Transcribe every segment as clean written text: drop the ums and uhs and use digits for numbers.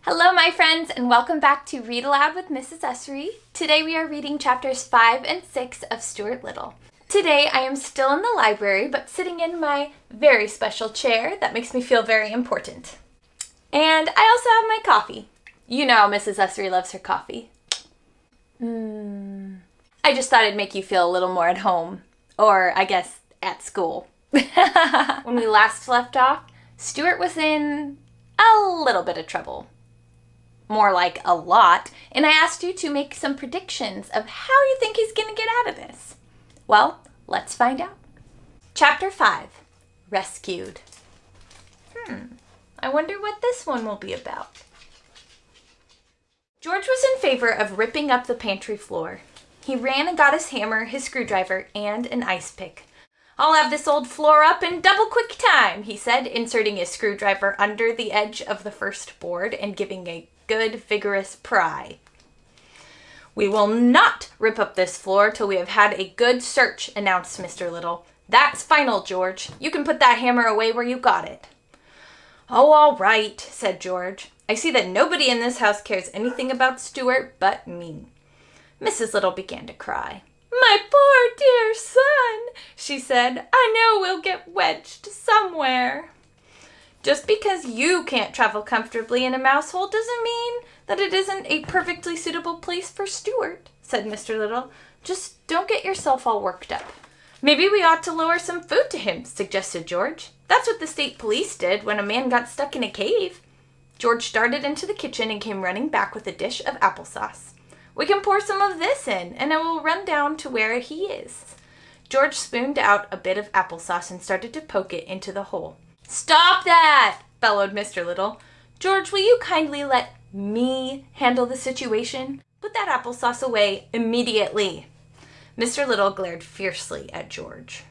Hello, my friends, and welcome back to Read Aloud with Mrs. Ussery. Today we are reading chapters 5 and 6 of Stuart Little. Today I am still in the library, but sitting in my very special chair that makes me feel very important. And I also have my coffee. You know Mrs. Ussery loves her coffee. I just thought it'd make you feel a little more at home. Or, I guess, at school. When we last left off, Stuart was in a little bit of trouble. More like a lot, and I asked you to make some predictions of how you think he's going to get out of this. Well, let's find out. Chapter 5, Rescued. I wonder what this one will be about. George was in favor of ripping up the pantry floor. He ran and got his hammer, his screwdriver, and an ice pick. "I'll have this old floor up in double quick time," he said, inserting his screwdriver under the edge of the first board and giving a good, vigorous pry. "We will not rip up this floor till we have had a good search," announced Mr. Little. "That's final, George. You can put that hammer away where you got it." "Oh, all right," said George. "I see that nobody in this house cares anything about Stuart but me." Mrs. Little began to cry. "My poor dear son," she said. "I know we'll get wedged somewhere." "Just because you can't travel comfortably in a mouse hole doesn't mean that it isn't a perfectly suitable place for Stuart," said Mr. Little. "Just don't get yourself all worked up." "Maybe we ought to lower some food to him," suggested George. "That's what the state police did when a man got stuck in a cave." George darted into the kitchen and came running back with a dish of applesauce. "We can pour some of this in, and it will run down to where he is." George spooned out a bit of applesauce and started to poke it into the hole. "Stop that!" bellowed Mr. Little. "George, will you kindly let me handle the situation? Put that applesauce away immediately." Mr. Little glared fiercely at George.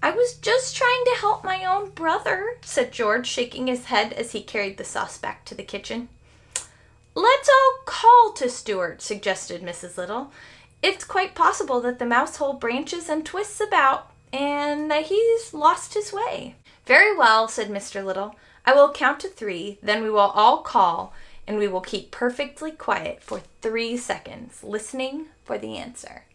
"I was just trying to help my own brother," said George, shaking his head as he carried the sauce back to the kitchen. "Let's all call to Stuart," suggested Mrs. Little. "It's quite possible that the mouse hole branches and twists about, and that he's lost his way." "Very well," said Mr. Little. "I will count to 3, then we will all call, and we will keep perfectly quiet for 3 seconds, listening for the answer."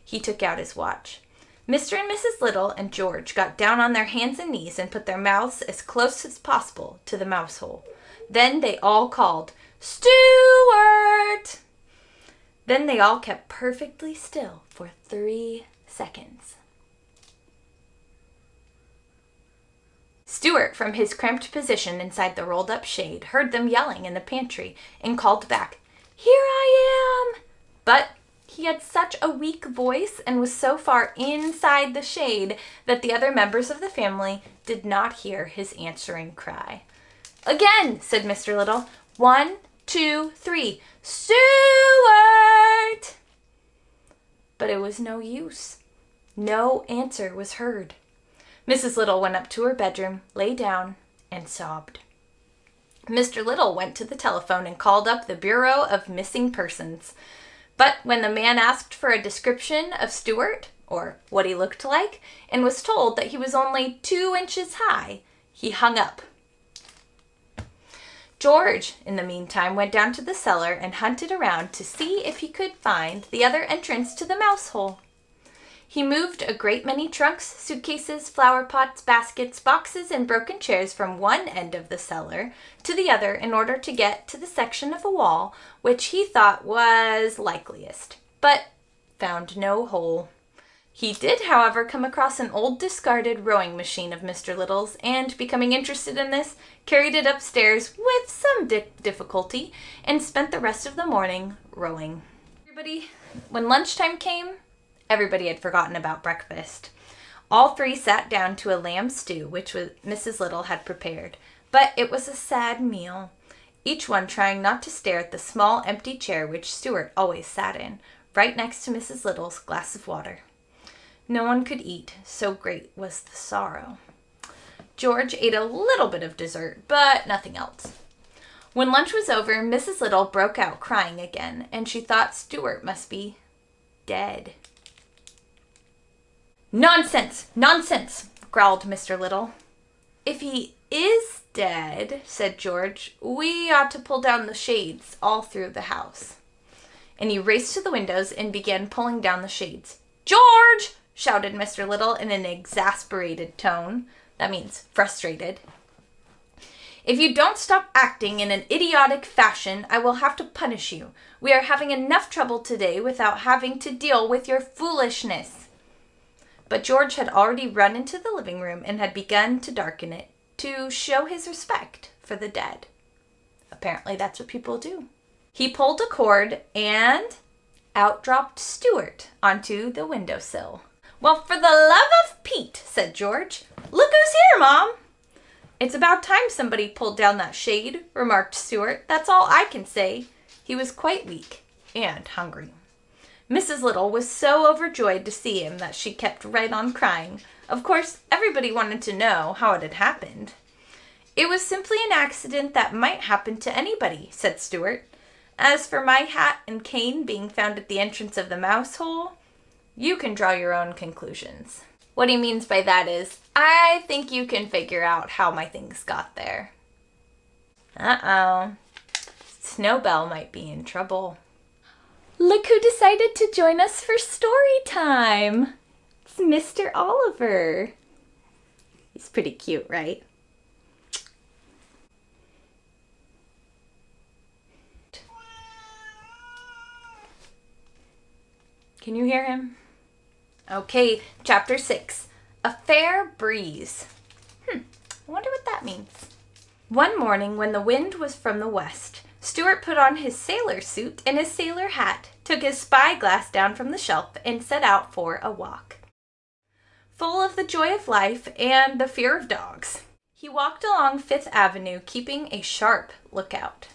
He took out his watch. Mr. and Mrs. Little and George got down on their hands and knees and put their mouths as close as possible to the mouse hole. Then they all called, "Stuart!" Then they all kept perfectly still for 3 seconds. Stuart, from his cramped position inside the rolled-up shade, heard them yelling in the pantry and called back, "Here I am!" But he had such a weak voice and was so far inside the shade that the other members of the family did not hear his answering cry. "Again," said Mr. Little. 1, 2, 3. "Stuart!" But it was no use. No answer was heard. Mrs. Little went up to her bedroom, lay down, and sobbed. Mr. Little went to the telephone and called up the Bureau of Missing Persons. But when the man asked for a description of Stuart, or what he looked like, and was told that he was only 2 inches high, he hung up. George, in the meantime, went down to the cellar and hunted around to see if he could find the other entrance to the mouse hole. He moved a great many trunks, suitcases, flower pots, baskets, boxes, and broken chairs from one end of the cellar to the other in order to get to the section of a wall which he thought was likeliest, but found no hole. He did, however, come across an old discarded rowing machine of Mr. Little's, and, becoming interested in this, carried it upstairs with some difficulty and spent the rest of the morning rowing. When lunchtime came, everybody had forgotten about breakfast. All 3 sat down to a lamb stew, which Mrs. Little had prepared, but it was a sad meal, each one trying not to stare at the small empty chair which Stuart always sat in, right next to Mrs. Little's glass of water. No one could eat, so great was the sorrow. George ate a little bit of dessert, but nothing else. When lunch was over, Mrs. Little broke out crying again, and she thought Stuart must be dead. "Nonsense! Nonsense!" growled Mr. Little. If he is dead, said George, we ought to pull down the shades all through the house. And he raced to the windows and began pulling down the shades. George! Shouted Mr. Little in an exasperated tone. That means frustrated. If you don't stop acting in an idiotic fashion, I will have to punish you. We are having enough trouble today without having to deal with your foolishness. But George had already run into the living room and had begun to darken it to show his respect for the dead. Apparently that's what people do. He pulled a cord and out dropped Stuart onto the windowsill. Well, for the love of Pete, said George. Look who's here, Mom. It's about time somebody pulled down that shade, remarked Stuart. That's all I can say. He was quite weak and hungry. Mrs. Little was so overjoyed to see him that she kept right on crying. Of course, everybody wanted to know how it had happened. It was simply an accident that might happen to anybody, said Stuart. As for my hat and cane being found at the entrance of the mouse hole, you can draw your own conclusions. What he means by that is, I think you can figure out how my things got there. Uh-oh. Snowbell might be in trouble. Look who decided to join us for story time. It's Mr. Oliver. He's pretty cute, right? Can you hear him? Okay, chapter 6. A Fair Breeze. I wonder what that means. One morning when the wind was from the west, Stuart put on his sailor suit and his sailor hat, took his spyglass down from the shelf, and set out for a walk. Full of the joy of life and the fear of dogs, he walked along Fifth Avenue, keeping a sharp lookout.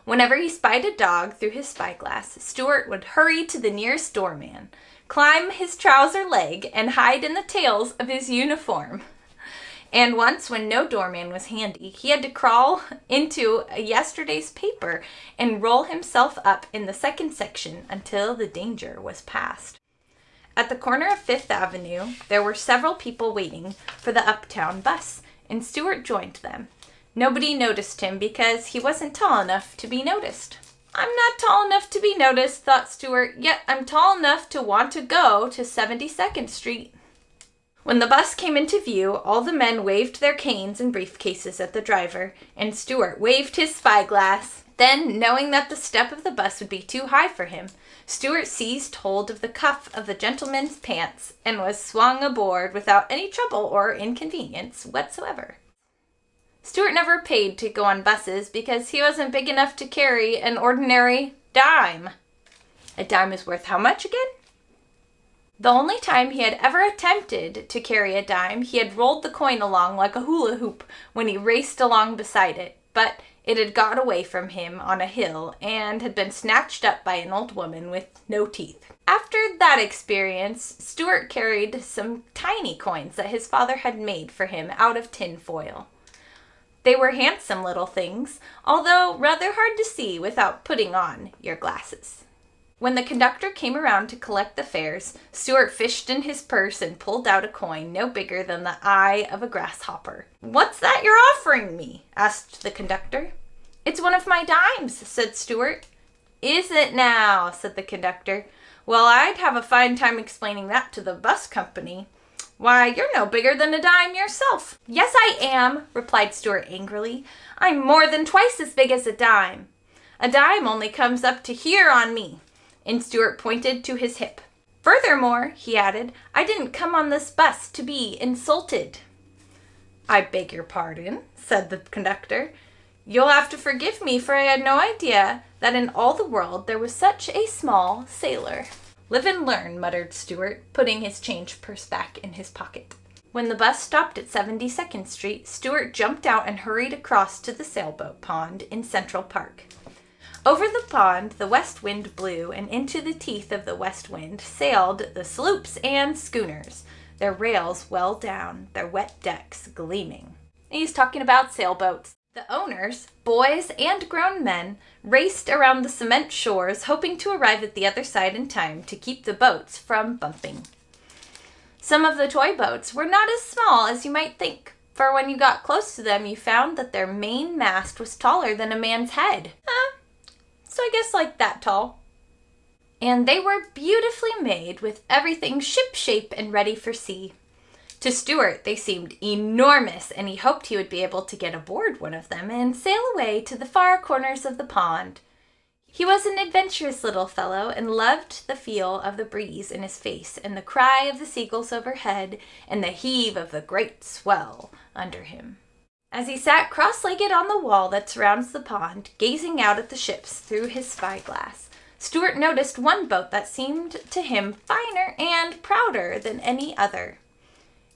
Whenever he spied a dog through his spyglass, Stuart would hurry to the nearest doorman, climb his trouser leg, and hide in the tails of his uniform. And once, when no doorman was handy, he had to crawl into yesterday's paper and roll himself up in the second section until the danger was past. At the corner of Fifth Avenue, there were several people waiting for the uptown bus, and Stuart joined them. Nobody noticed him because he wasn't tall enough to be noticed. I'm not tall enough to be noticed, thought Stuart, yet I'm tall enough to want to go to 72nd Street. When the bus came into view, all the men waved their canes and briefcases at the driver, and Stuart waved his spyglass. Then, knowing that the step of the bus would be too high for him, Stuart seized hold of the cuff of the gentleman's pants and was swung aboard without any trouble or inconvenience whatsoever. Stuart never paid to go on buses because he wasn't big enough to carry an ordinary dime. A dime is worth how much again? The only time he had ever attempted to carry a dime, he had rolled the coin along like a hula hoop when he raced along beside it, but it had got away from him on a hill and had been snatched up by an old woman with no teeth. After that experience, Stuart carried some tiny coins that his father had made for him out of tin foil. They were handsome little things, although rather hard to see without putting on your glasses. When the conductor came around to collect the fares, Stuart fished in his purse and pulled out a coin no bigger than the eye of a grasshopper. "What's that you're offering me?" asked the conductor. "It's one of my dimes," said Stuart. "Is it now?" said the conductor. "Well, I'd have a fine time explaining that to the bus company. Why, you're no bigger than a dime yourself." "Yes, I am," replied Stuart angrily. "I'm more than twice as big as a dime. A dime only comes up to here on me." And Stuart pointed to his hip. "Furthermore," he added, "I didn't come on this bus to be insulted." "I beg your pardon," said the conductor. "You'll have to forgive me, for I had no idea that in all the world there was such a small sailor." "Live and learn," muttered Stuart, putting his change purse back in his pocket. When the bus stopped at 72nd Street, Stuart jumped out and hurried across to the sailboat pond in Central Park. Over the pond the west wind blew, and into the teeth of the west wind sailed the sloops and schooners, their rails well down, their wet decks gleaming. He's talking about sailboats. The owners, boys and grown men, raced around the cement shores, hoping to arrive at the other side in time to keep the boats from bumping. Some of the toy boats were not as small as you might think. for when you got close to them, you found that their main mast was taller than a man's head. So I guess like that tall. And they were beautifully made with everything ship-shape and ready for sea. To Stuart, they seemed enormous, and he hoped he would be able to get aboard one of them and sail away to the far corners of the pond. He was an adventurous little fellow and loved the feel of the breeze in his face and the cry of the seagulls overhead and the heave of the great swell under him. As he sat cross-legged on the wall that surrounds the pond, gazing out at the ships through his spyglass, Stuart noticed one boat that seemed to him finer and prouder than any other.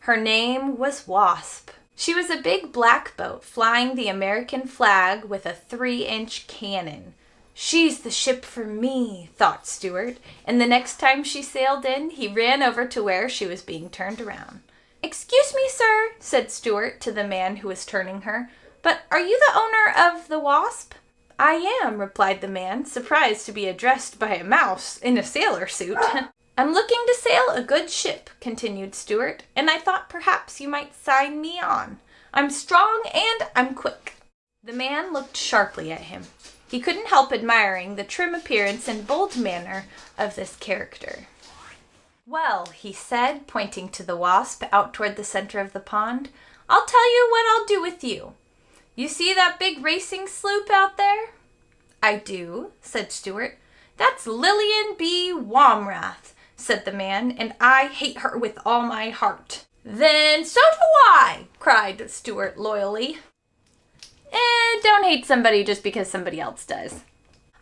Her name was Wasp. She was a big black boat flying the American flag with a 3-inch cannon. She's the ship for me, thought Stuart, and the next time she sailed in, he ran over to where she was being turned around. "Excuse me, sir," said Stuart to the man who was turning her, "but are you the owner of the Wasp?" "I am," replied the man, surprised to be addressed by a mouse in a sailor suit. "I'm looking to sail a good ship," continued Stuart, "and I thought perhaps you might sign me on. I'm strong and I'm quick." The man looked sharply at him. He couldn't help admiring the trim appearance and bold manner of this character. "Well," he said, pointing to the Wasp out toward the center of the pond, "I'll tell you what I'll do with you. You see that big racing sloop out there?" "I do," said Stuart. "That's Lillian B. Womrath," said the man, "and I hate her with all my heart." "Then so do I," cried Stuart loyally. Don't hate somebody just because somebody else does.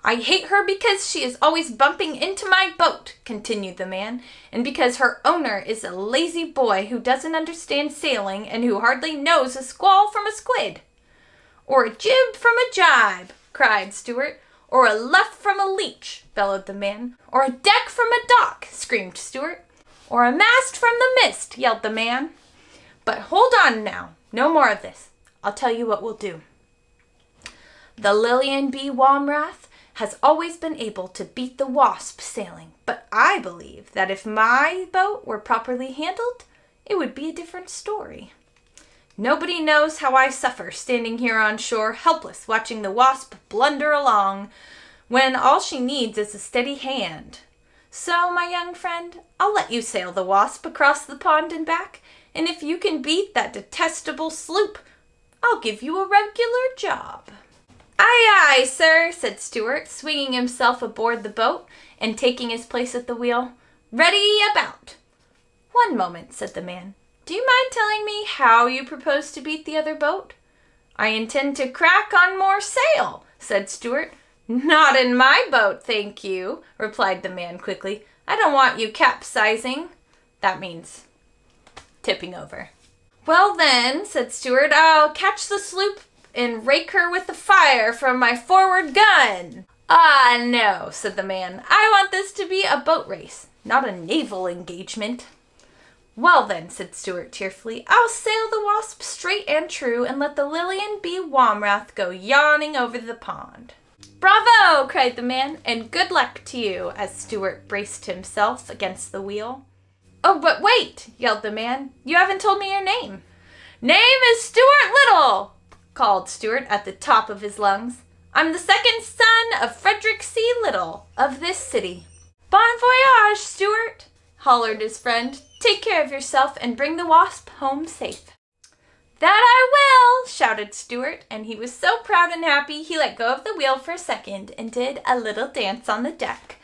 "I hate her because she is always bumping into my boat," continued the man, "and because her owner is a lazy boy who doesn't understand sailing and who hardly knows a squall from a squid." "Or a jib from a jibe," cried Stuart. "Or a luff from a leech," bellowed the man. "Or a deck from a dock," screamed Stuart. "Or a mast from the mist," yelled the man. "But hold on now, no more of this. I'll tell you what we'll do. The Lillian B. Womrath has always been able to beat the Wasp sailing, but I believe that if my boat were properly handled, it would be a different story. Nobody knows how I suffer standing here on shore, helpless, watching the Wasp blunder along, when all she needs is a steady hand. So, my young friend, I'll let you sail the Wasp across the pond and back, and if you can beat that detestable sloop, I'll give you a regular job." "Aye, aye, sir," said Stuart, swinging himself aboard the boat and taking his place at the wheel. "Ready about." "One moment," said the man. "Do you mind telling me how you propose to beat the other boat?" "I intend to crack on more sail," said Stuart. "Not in my boat, thank you," replied the man quickly. "I don't want you capsizing." That means tipping over. "Well then," said Stuart, "I'll catch the sloop and rake her with the fire from my forward gun." "Ah, no," said the man. "I want this to be a boat race, not a naval engagement." "Well then," said Stuart cheerfully, "I'll sail the Wasp straight and true and let the Lillian B. Womrath go yawning over the pond." "Bravo!" cried the man, "and good luck to you," as Stuart braced himself against the wheel. "Oh, but wait!" yelled the man. "You haven't told me your name." "Name is Stuart Little," called Stuart at the top of his lungs. "I'm the second son of Frederick C. Little of this city." "Bon voyage, Stuart," hollered his friend. "Take care of yourself and bring the Wasp home safe." "That I will," shouted Stuart, and he was so proud and happy he let go of the wheel for a second and did a little dance on the deck,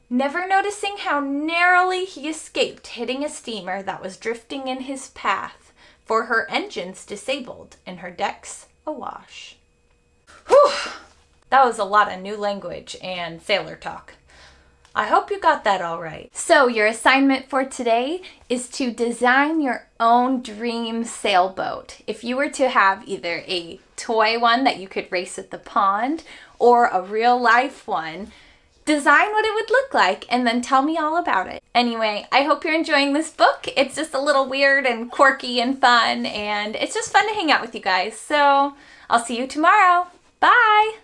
never noticing how narrowly he escaped hitting a steamer that was drifting in his path, for her engines disabled and her decks awash. Whew! That was a lot of new language and sailor talk. I hope you got that all right. So your assignment for today is to design your own dream sailboat. If you were to have either a toy one that you could race at the pond or a real life one, design what it would look like and then tell me all about it. Anyway, I hope you're enjoying this book. It's just a little weird and quirky and fun, and it's just fun to hang out with you guys. So I'll see you tomorrow. Bye!